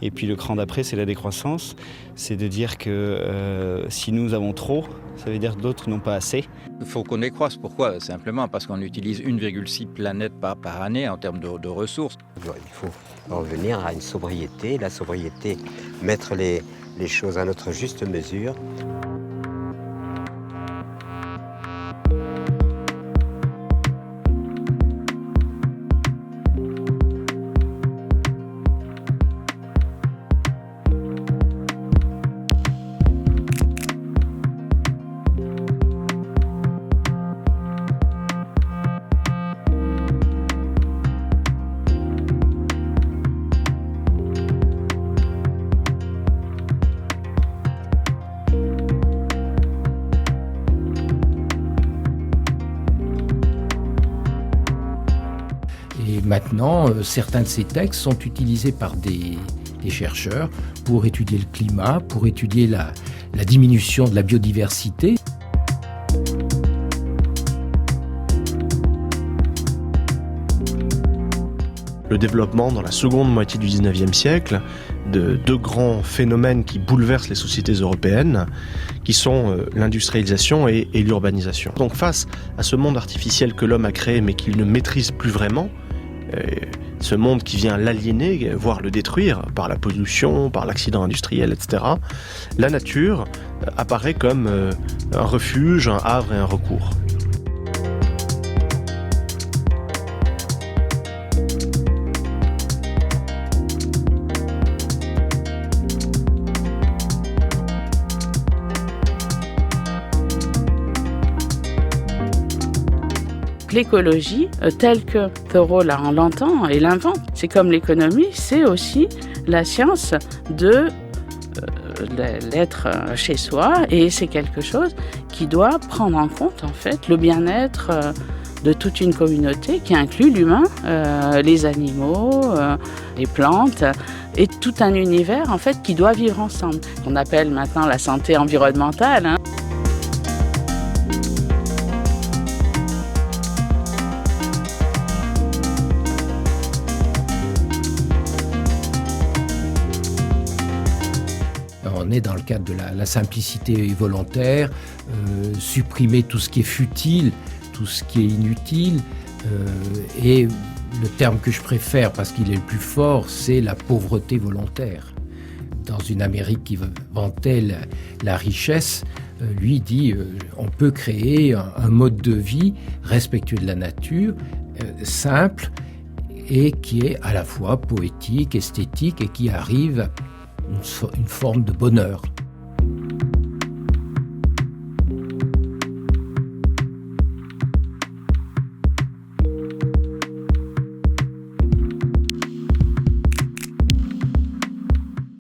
Et puis le cran d'après, c'est la décroissance. C'est de dire que si nous avons trop, ça veut dire que d'autres n'ont pas assez. Il faut qu'on décroisse. Pourquoi ? Simplement parce qu'on utilise 1,6 planètes par année en termes de ressources. Il faut revenir à une sobriété. La sobriété, mettre les choses à notre juste mesure. Et maintenant, certains de ces textes sont utilisés par des chercheurs pour étudier le climat, pour étudier la diminution de la biodiversité. Le développement dans la seconde moitié du XIXe siècle de deux grands phénomènes qui bouleversent les sociétés européennes, qui sont l'industrialisation et l'urbanisation. Donc face à ce monde artificiel que l'homme a créé mais qu'il ne maîtrise plus vraiment, ce monde qui vient l'aliéner, voire le détruire par la pollution, par l'accident industriel, etc., la nature apparaît comme un refuge, un havre et un recours. L'écologie, telle que Thoreau l'entend et l'invente, c'est comme l'économie, c'est aussi la science de l'être chez soi, et c'est quelque chose qui doit prendre en compte en fait le bien-être de toute une communauté qui inclut l'humain, les animaux, les plantes et tout un univers en fait qui doit vivre ensemble. On appelle maintenant la santé environnementale. On est dans le cadre de la simplicité volontaire, supprimer tout ce qui est futile, tout ce qui est inutile, et le terme que je préfère parce qu'il est le plus fort, c'est la pauvreté volontaire. Dans une Amérique qui vantait la richesse, lui dit on peut créer un mode de vie respectueux de la nature, simple, et qui est à la fois poétique, esthétique, et qui arrive à une forme de bonheur.